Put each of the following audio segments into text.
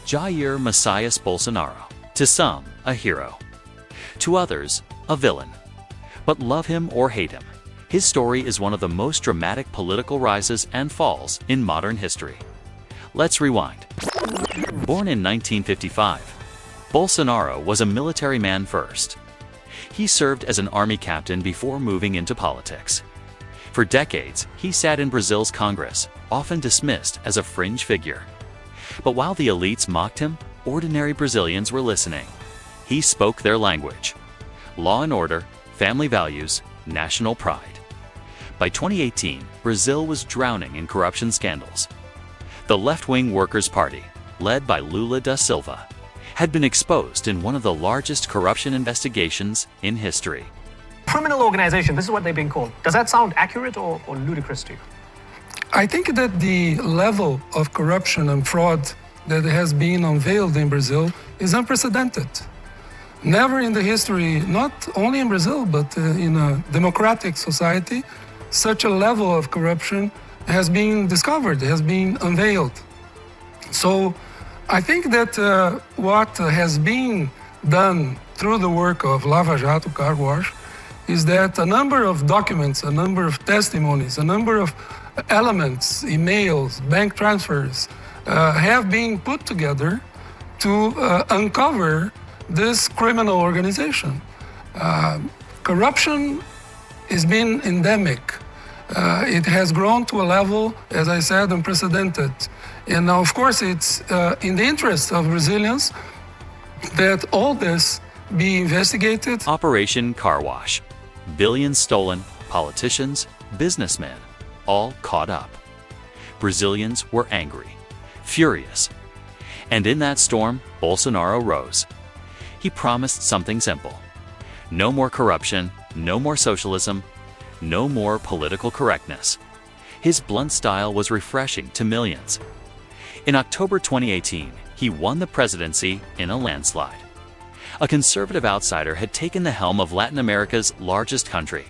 Jair Bolsonaro. To some, a hero. To others, a villain. But love him or hate him, his story is one of the most dramatic political rises and falls in modern history. Let's rewind. Born in 1955, Bolsonaro was a military man first. He served as an army captain before moving into politics. For decades, he sat in Brazil's Congress, often dismissed as a fringe figure. But while the elites mocked him, ordinary Brazilians were listening. He spoke their language. Law and order, family values, national pride. By 2018, Brazil was drowning in corruption scandals. The left-wing Workers' Party, led by Lula da Silva, had been exposed in one of the largest corruption investigations in history. Criminal organization, this is what they've been called. Does that sound accurate or ludicrous to you? I think that the level of corruption and fraud that has been unveiled in Brazil is unprecedented. Never in the history, not only in Brazil, but in a democratic society, such a level of corruption has been discovered, has been unveiled. So I think that what has been done through the work of Lava Jato car wash is that a number of documents, a number of testimonies, a number of elements, emails, bank transfers, have been put together to uncover this criminal organization. Corruption has been endemic. It has grown to a level, as I said, unprecedented. And now, of course, it's in the interest of Brazilians that all this be investigated. Operation Car Wash. Billions stolen, politicians, businessmen, all caught up. Brazilians were angry, furious. And in that storm, Bolsonaro rose. He promised something simple. No more corruption, no more socialism, no more political correctness. His blunt style was refreshing to millions. In October 2018, he won the presidency in a landslide. A conservative outsider had taken the helm of Latin America's largest country.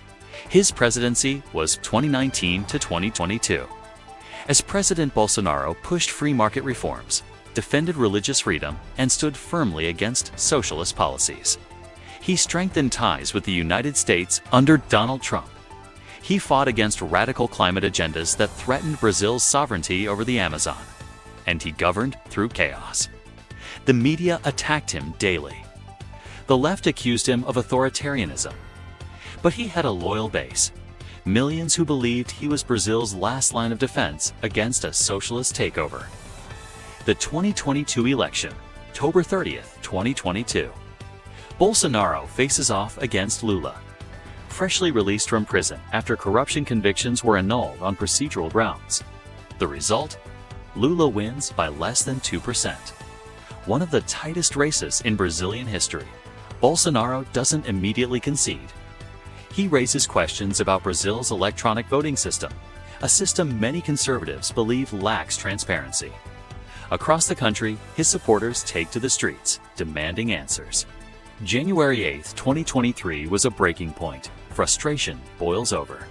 His presidency was 2019 to 2022. As President Bolsonaro pushed free market reforms, defended religious freedom, and stood firmly against socialist policies. He strengthened ties with the United States under Donald Trump. He fought against radical climate agendas that threatened Brazil's sovereignty over the Amazon. And he governed through chaos. The media attacked him daily. The left accused him of authoritarianism. But he had a loyal base. Millions who believed he was Brazil's last line of defense against a socialist takeover. The 2022 election, October 30th, 2022. Bolsonaro faces off against Lula. Freshly released from prison after corruption convictions were annulled on procedural grounds. The result? Lula wins by less than 2%. One of the tightest races in Brazilian history. Bolsonaro doesn't immediately concede. He raises questions about Brazil's electronic voting system, a system many conservatives believe lacks transparency. Across the country, his supporters take to the streets, demanding answers. January 8, 2023 was a breaking point. Frustration boils over.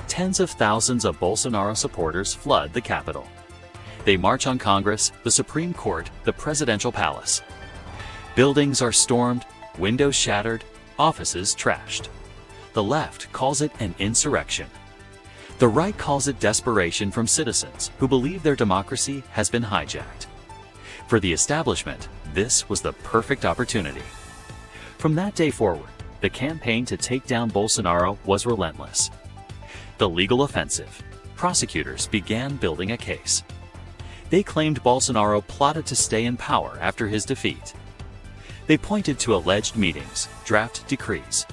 Tens of thousands of Bolsonaro supporters flood the capital. They march on Congress, the Supreme Court, the presidential palace. Buildings are stormed, windows shattered, offices trashed. The left calls it an insurrection. The right calls it desperation from citizens who believe their democracy has been hijacked. For the establishment, this was the perfect opportunity. From that day forward, the campaign to take down Bolsonaro was relentless. The legal offensive. Prosecutors began building a case. They claimed Bolsonaro plotted to stay in power after his defeat. They pointed to alleged meetings, draft decrees,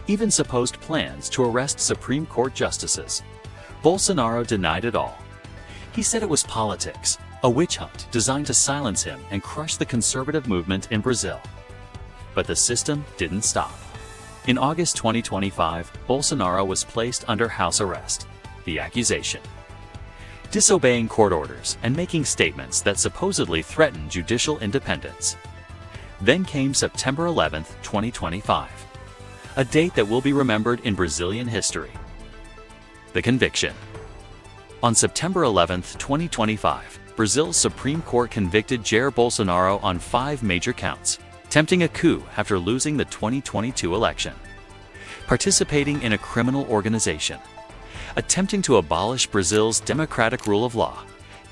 even supposed plans to arrest Supreme Court justices. Bolsonaro denied it all. He said it was politics, a witch hunt designed to silence him and crush the conservative movement in Brazil. But the system didn't stop. In August 2025, Bolsonaro was placed under house arrest. The accusation: disobeying court orders and making statements that supposedly threatened judicial independence. Then came September 11, 2025, a date that will be remembered in Brazilian history. The conviction. On September 11, 2025, Brazil's Supreme Court convicted Jair Bolsonaro on 5 major counts, attempting a coup after losing the 2022 election, participating in a criminal organization, attempting to abolish Brazil's democratic rule of law,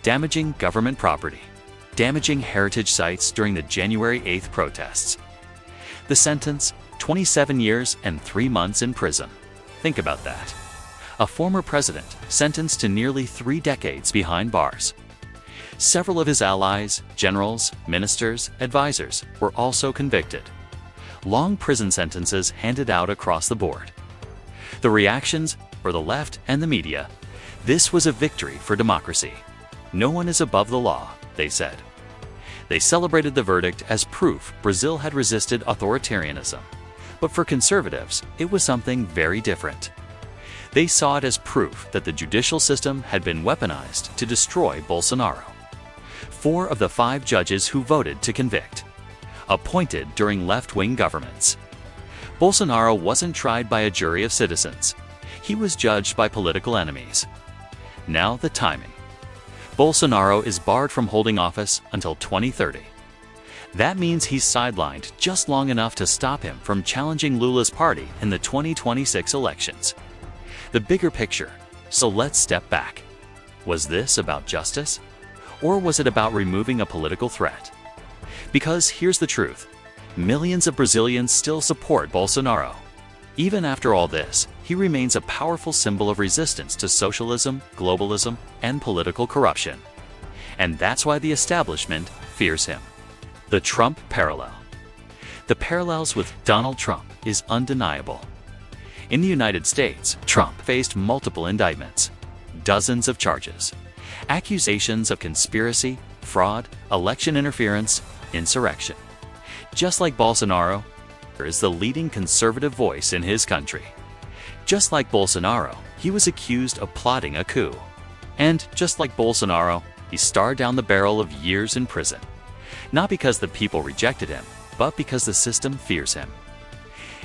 damaging government property, damaging heritage sites during the January 8th protests. The sentence, 27 years and 3 months in prison. Think about that. A former president sentenced to nearly 3 decades behind bars. Several of his allies, generals, ministers, advisors were also convicted. Long prison sentences handed out across the board. The reactions for the left and the media: this was a victory for democracy. No one is above the law, they said. They celebrated the verdict as proof Brazil had resisted authoritarianism. But for conservatives, it was something very different. They saw it as proof that the judicial system had been weaponized to destroy Bolsonaro. 4 of the 5 judges who voted to convict, appointed during left-wing governments. Bolsonaro wasn't tried by a jury of citizens. He was judged by political enemies. Now the timing. Bolsonaro is barred from holding office until 2030. That means he's sidelined just long enough to stop him from challenging Lula's party in the 2026 elections. The bigger picture. So let's step back. Was this about justice? Or was it about removing a political threat? Because here's the truth. Millions of Brazilians still support Bolsonaro. Even after all this, he remains a powerful symbol of resistance to socialism, globalism, and political corruption. And that's why the establishment fears him. The Trump parallel. The parallels with Donald Trump is undeniable. In the United States, Trump faced multiple indictments, dozens of charges, accusations of conspiracy, fraud, election interference, insurrection. Just like Bolsonaro, is the leading conservative voice in his country. Just like Bolsonaro, he was accused of plotting a coup. And just like Bolsonaro, he stared down the barrel of years in prison. Not because the people rejected him, but because the system fears him.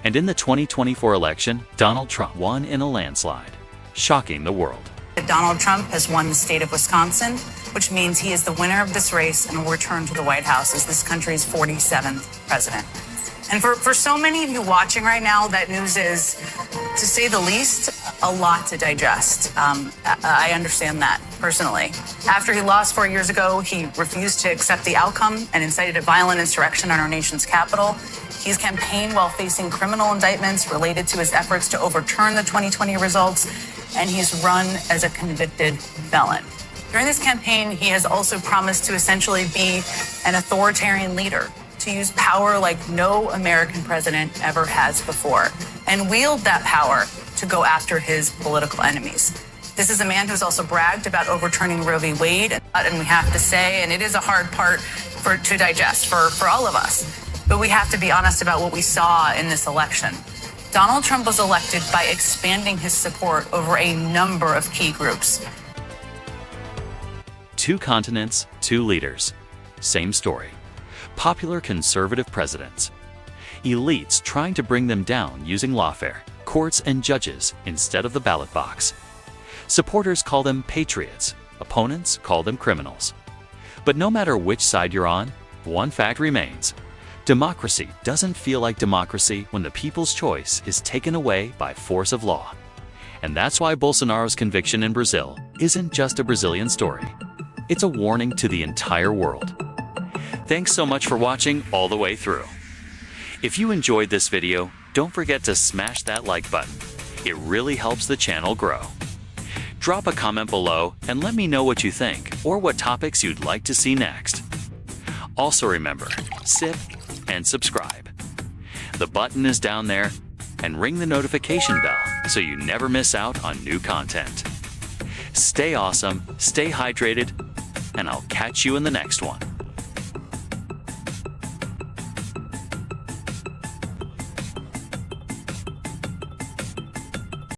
And in the 2024 election, Donald Trump won in a landslide, shocking the world. Donald Trump has won the state of Wisconsin, which means he is the winner of this race and will return to the White House as this country's 47th president. And for so many of you watching right now, that news is, to say the least, a lot to digest. I understand that personally. After he lost 4 years ago, he refused to accept the outcome and incited a violent insurrection on our nation's capital. He's campaigned while facing criminal indictments related to his efforts to overturn the 2020 results, and he's run as a convicted felon. During this campaign, he has also promised to essentially be an authoritarian leader, to use power like no American president ever has before, and wield that power to go after his political enemies. This is a man who's also bragged about overturning Roe v. Wade, and we have to say, and it is a hard part to digest for all of us, but we have to be honest about what we saw in this election. Donald Trump was elected by expanding his support over a number of key groups. 2 continents, 2 leaders. Same story. Popular conservative presidents. Elites trying to bring them down using lawfare, courts and judges instead of the ballot box. Supporters call them patriots, opponents call them criminals. But no matter which side you're on, one fact remains. Democracy doesn't feel like democracy when the people's choice is taken away by force of law. And that's why Bolsonaro's conviction in Brazil isn't just a Brazilian story. It's a warning to the entire world. Thanks so much for watching all the way through. If you enjoyed this video, don't forget to smash that like button. It really helps the channel grow. Drop a comment below and let me know what you think or what topics you'd like to see next. Also remember, sip and subscribe. The button is down there, and ring the notification bell so you never miss out on new content. Stay awesome, stay hydrated, and I'll catch you in the next one.